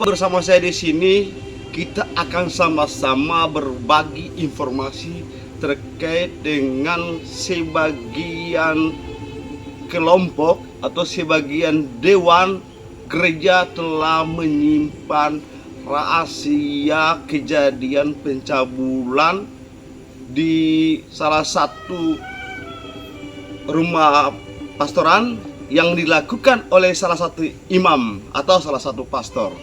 Bersama saya di sini, kita akan sama-sama berbagi informasi terkait dengan sebagian kelompok atau sebagian dewan gereja telah menyimpan rahasia kejadian pencabulan di salah satu rumah pastoran yang dilakukan oleh salah satu imam atau salah satu pastor.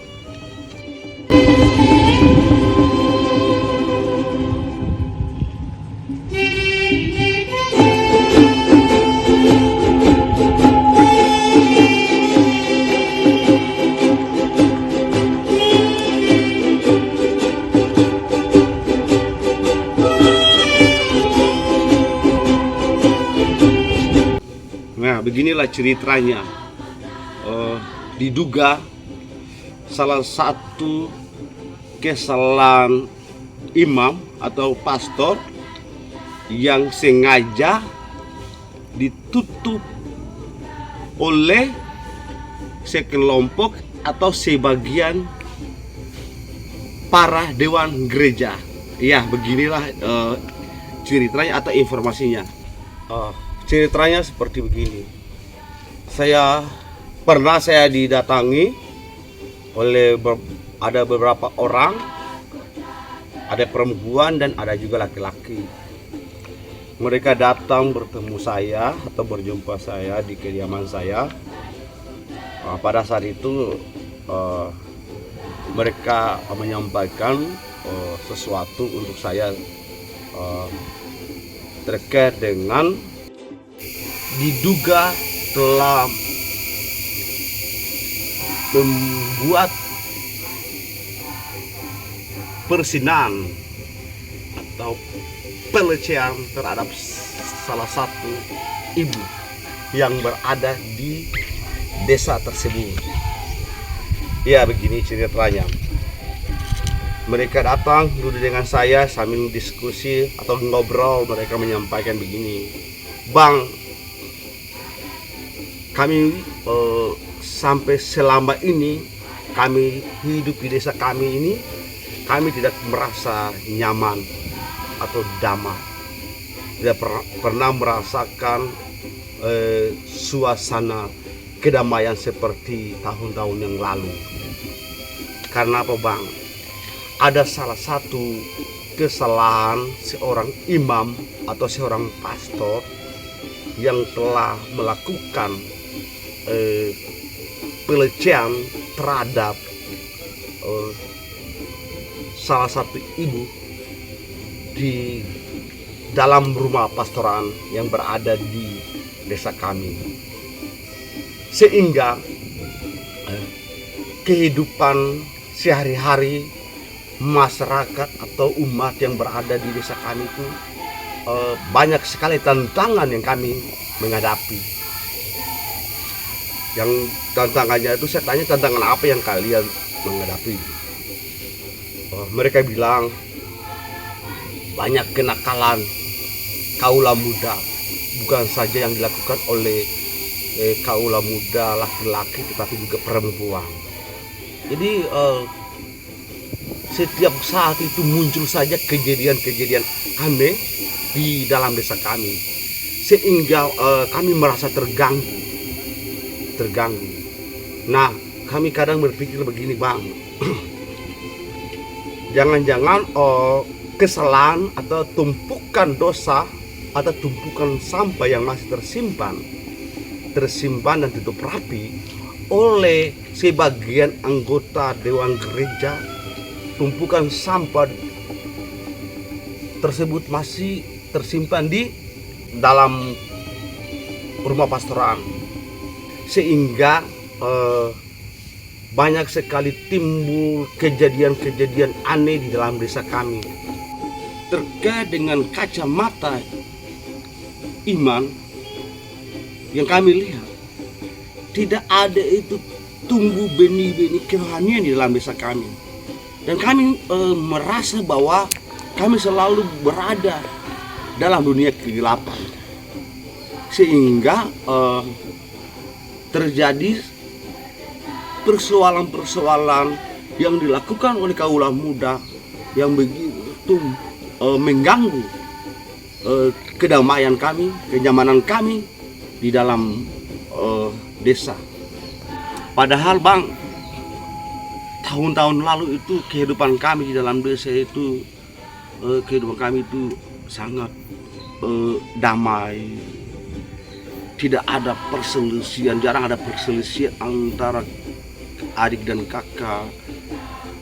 Nah, beginilah ceritanya. Diduga salah satu kesalahan imam atau pastor yang sengaja ditutup oleh sekelompok atau sebagian para dewan gereja. Ya, beginilah ceritanya atau informasinya. Ceritanya seperti begini. Saya didatangi oleh ada beberapa orang, ada perempuan dan ada juga laki-laki. Mereka datang bertemu saya atau berjumpa saya di kediaman saya. Pada saat itu mereka menyampaikan sesuatu untuk saya terkait dengan diduga telah membuat perzinahan atau pelecehan terhadap salah satu ibu yang berada di desa tersebut. Ya, begini ceritanya. Mereka datang duduk dengan saya sambil diskusi atau ngobrol. Mereka menyampaikan begini, "Bang, kami sampai selama ini kami hidup di desa kami ini, kami tidak merasa nyaman atau damai, tidak pernah merasakan suasana kedamaian seperti tahun-tahun yang lalu. Karena apa, Bang? Ada salah satu kesalahan seorang imam atau seorang pastor yang telah melakukan pelecehan terhadap salah satu ibu di dalam rumah pastoran yang berada di desa kami, sehingga kehidupan sehari-hari masyarakat atau umat yang berada di desa kami itu banyak sekali tantangan yang kami menghadapi. Yang tantangannya itu, saya tanya, tantangan apa yang kalian menghadapi? Mereka bilang banyak kenakalan kaula muda, bukan saja yang dilakukan oleh kaula muda laki-laki tetapi juga perempuan. Jadi setiap saat itu muncul saja kejadian-kejadian aneh di dalam desa kami, sehingga kami merasa terganggu. Nah, kami kadang berpikir begini, Bang, jangan-jangan kesalahan atau tumpukan dosa atau tumpukan sampah yang masih tersimpan dan tutup rapi oleh sebagian anggota dewan gereja. Tumpukan sampah tersebut masih tersimpan di dalam rumah pastoran, sehingga banyak sekali timbul kejadian-kejadian aneh di dalam desa kami. Terkait dengan kacamata iman yang kami lihat, tidak ada itu tumbuh benih-benih kerohanian di dalam desa kami. Dan kami merasa bahwa kami selalu berada dalam dunia kegelapan, sehingga terjadi persoalan-persoalan yang dilakukan oleh kaula muda yang begitu mengganggu kedamaian kami, kenyamanan kami di dalam desa. Padahal Bang, tahun-tahun lalu itu kehidupan kami di dalam desa itu, kehidupan kami itu sangat damai. Tidak ada perselisihan, jarang ada perselisihan antara adik dan kakak,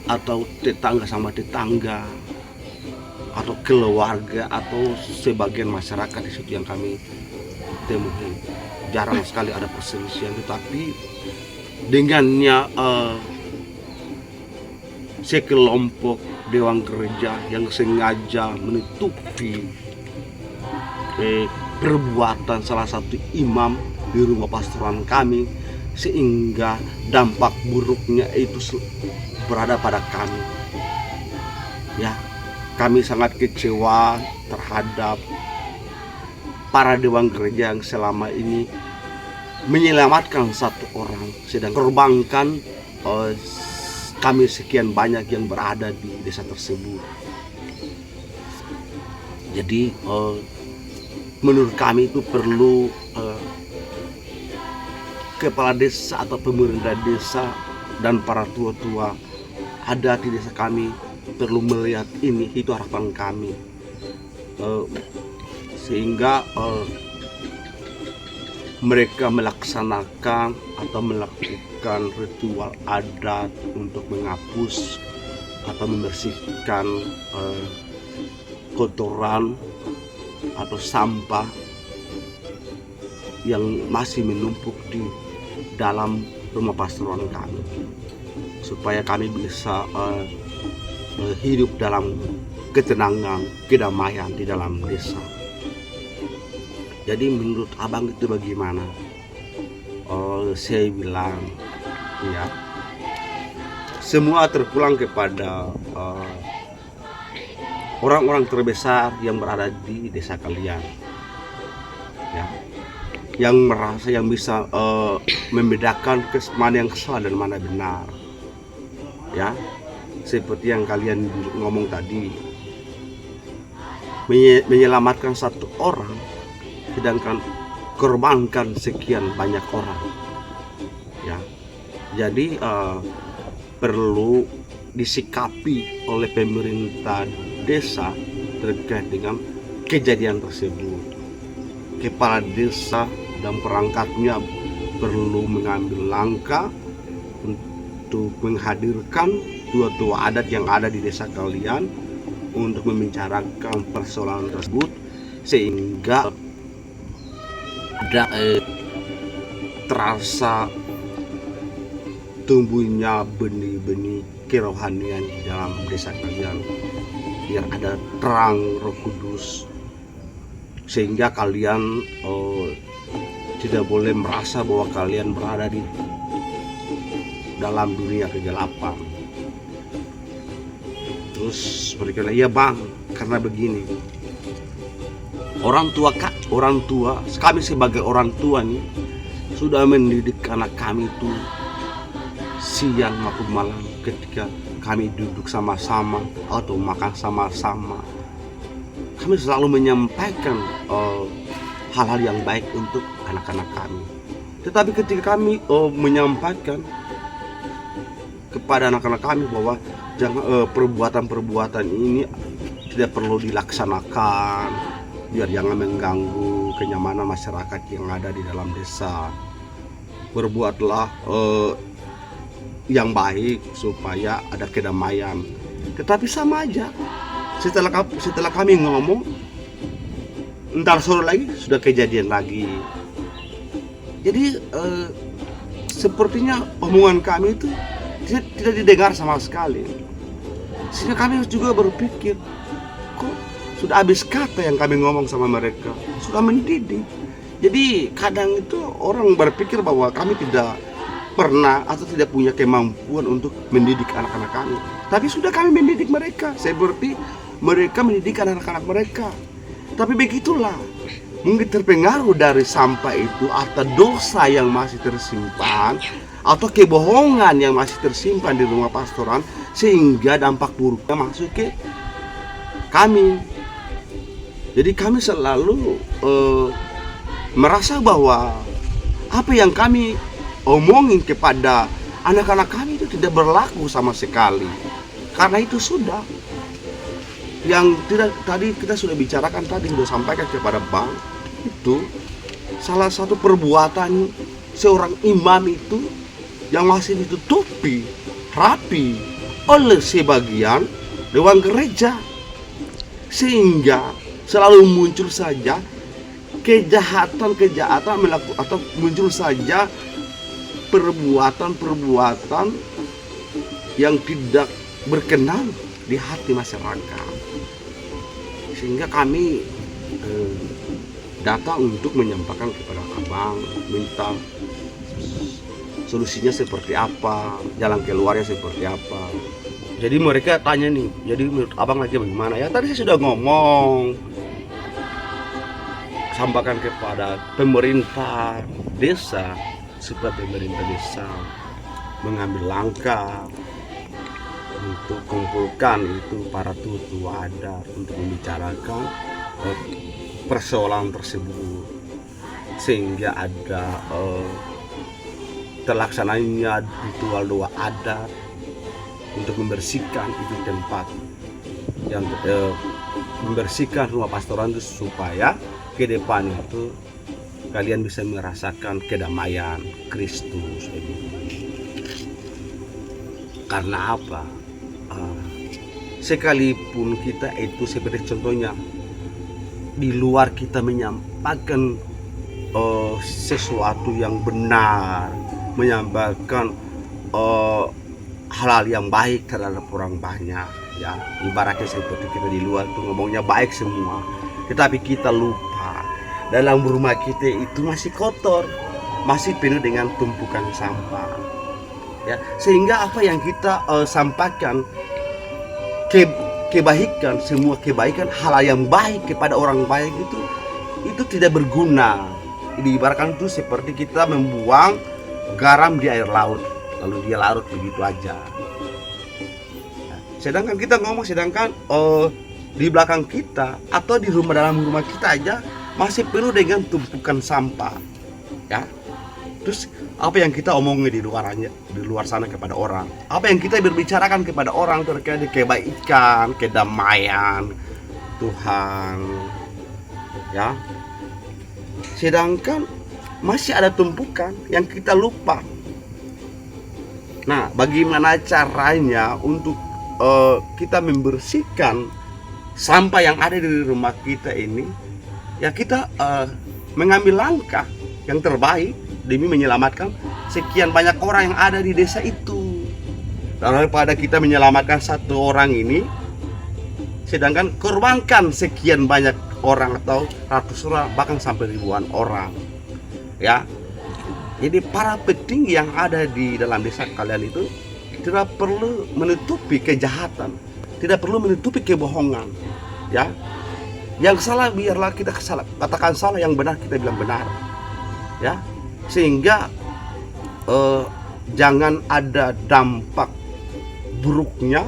atau tetangga sama tetangga, atau keluarga, atau sebagian masyarakat di situ yang kami temui. Jarang sekali ada perselisihan, tetapi dengannya sekelompok dewan gereja yang sengaja menutupi perbuatan salah satu imam di rumah pastoran kami, sehingga dampak buruknya itu berada pada kami. Ya, kami sangat kecewa terhadap para dewan gereja yang selama ini menyelamatkan satu orang, sedang korbankan kami sekian banyak yang berada di desa tersebut. Jadi menurut kami itu perlu kepala desa atau pemerintah desa dan para tua-tua ada di desa kami perlu melihat ini. Itu harapan kami, sehingga mereka melaksanakan atau melakukan ritual adat untuk menghapus atau membersihkan kotoran atau sampah yang masih menumpuk di dalam rumah pastoran kami, supaya kami bisa hidup dalam ketenangan, kedamaian di dalam desa. Jadi menurut abang itu bagaimana? Saya bilang ya, semua terpulang kepada orang-orang terbesar yang berada di desa kalian, ya, yang merasa, yang bisa membedakan mana yang salah dan mana benar, ya. Seperti yang kalian ngomong tadi, menyelamatkan satu orang, sedangkan korbankan sekian banyak orang, ya. Jadi perlu disikapi oleh pemerintah desa terkait dengan kejadian tersebut. Kepala desa dan perangkatnya perlu mengambil langkah untuk menghadirkan tua-tua adat yang ada di desa kalian untuk membicarakan persoalan tersebut, sehingga ada terasa tumbuhnya benih-benih kerohanian di dalam desa kalian, biar ada terang Roh Kudus, sehingga kalian tidak boleh merasa bahwa kalian berada di dalam dunia kegelapan. Terus berkata, ya bang, karena begini, orang tua kami sebagai orang tua nih sudah mendidik anak kami itu siang maupun malam, ketika kami duduk sama-sama atau makan sama-sama, kami selalu menyampaikan hal-hal yang baik untuk anak-anak kami. Tetapi ketika kami menyampaikan kepada anak-anak kami bahwa jangan perbuatan-perbuatan ini tidak perlu dilaksanakan, biar jangan mengganggu kenyamanan masyarakat yang ada di dalam desa, berbuatlah yang baik supaya ada kedamaian. Tetapi sama aja, setelah kami ngomong, entar sore lagi sudah kejadian lagi. Jadi sepertinya omongan kami itu tidak didengar sama sekali. Sehingga kami juga berpikir, kok sudah habis kata yang kami ngomong sama mereka, sudah mendidik. Jadi kadang itu orang berpikir bahwa kami tidak pernah atau tidak punya kemampuan untuk mendidik anak-anak kami. Tapi sudah kami mendidik mereka seperti mereka mendidik anak-anak mereka. Tapi begitulah, mungkin terpengaruh dari sampah itu atau dosa yang masih tersimpan, atau kebohongan yang masih tersimpan di rumah pastoran, sehingga dampak buruknya masuk ke kami. Jadi kami selalu merasa bahwa apa yang kami omongin kepada anak-anak kami itu tidak berlaku sama sekali. Karena itu sudah yang tidak tadi kita sudah bicarakan, tadi sudah sampaikan kepada Bang, itu salah satu perbuatan seorang imam itu yang masih ditutupi rapi oleh sebagian dewan gereja, sehingga selalu muncul saja kejahatan atau muncul saja perbuatan yang tidak berkenan di hati masyarakat, sehingga kami datang untuk menyampaikan kepada Abang, minta solusinya seperti apa, jalan keluarnya seperti apa. Jadi mereka tanya nih, jadi menurut Abang lagi bagaimana? Ya tadi saya sudah ngomong, sampaikan kepada pemerintah desa supaya pemerintah desa mengambil langkah untuk kumpulkan itu para tutu adat untuk membicarakan persoalan tersebut, sehingga ada terlaksananya ritual doa adat untuk membersihkan itu tempat yang membersihkan rumah pastoran itu, supaya ke depan itu kalian bisa merasakan kedamaian Kristus. Karena apa? Sekalipun kita itu seperti contohnya di luar kita menyampaikan sesuatu yang benar, menyampaikan hal-hal yang baik terhadap orang banyak, ya ibaratnya seperti kita di luar tuh ngomongnya baik semua, tetapi kita lupa dalam rumah kita itu masih kotor, masih penuh dengan tumpukan sampah, ya, sehingga apa yang kita sampaikan kebaikan, semua kebaikan, hal yang baik kepada orang baik itu tidak berguna. Diibaratkan itu seperti kita membuang garam di air laut, lalu dia larut begitu aja. Sedangkan kita ngomong, di belakang kita atau di dalam rumah kita aja masih penuh dengan tumpukan sampah, ya. Terus apa yang kita omongin di luar sana kepada orang, apa yang kita berbicarakan kepada orang terkait kebaikan, kedamaian Tuhan, ya. Sedangkan masih ada tumpukan yang kita lupa. Nah, bagaimana caranya untuk kita membersihkan sampah yang ada di rumah kita ini? Ya kita mengambil langkah yang terbaik demi menyelamatkan sekian banyak orang yang ada di desa itu. Daripada kita menyelamatkan satu orang ini, sedangkan korbankan sekian banyak orang atau ratus orang, bahkan sampai ribuan orang, ya. Jadi para petinggi yang ada di dalam desa kalian itu tidak perlu menutupi kejahatan, tidak perlu menutupi kebohongan, ya. Yang salah biarlah kita katakan salah, yang benar kita bilang benar, ya. Sehingga jangan ada dampak buruknya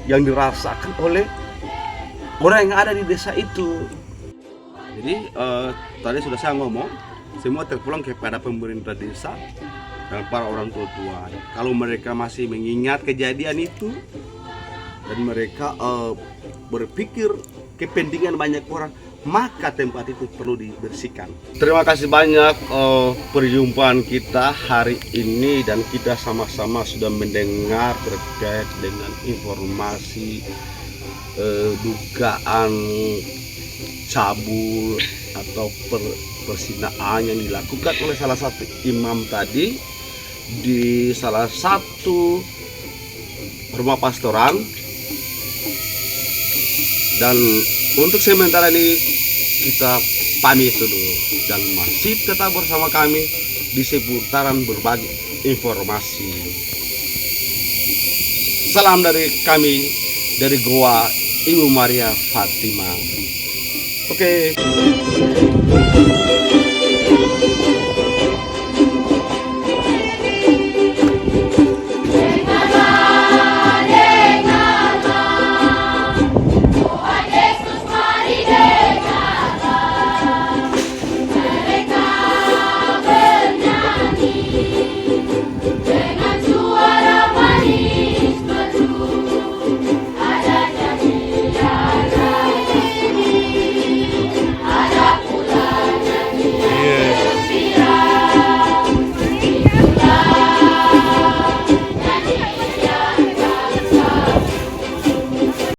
yang dirasakan oleh orang yang ada di desa itu. Jadi tadi sudah saya ngomong, semua terpulang kepada pemerintah desa dan para orang tua. Kalau mereka masih mengingat kejadian itu dan mereka berpikir kepentingan banyak orang, maka tempat itu perlu dibersihkan. Terima kasih banyak perjumpaan kita hari ini, dan kita sama-sama sudah mendengar terkait dengan informasi dugaan cabul atau persinaan yang dilakukan oleh salah satu imam tadi di salah satu rumah pastoran. Dan untuk sementara ini kita pamit dulu, dan masih tetap bersama kami di seputaran berbagi informasi. Salam dari kami dari Goa Ibu Maria Fatima. Oke.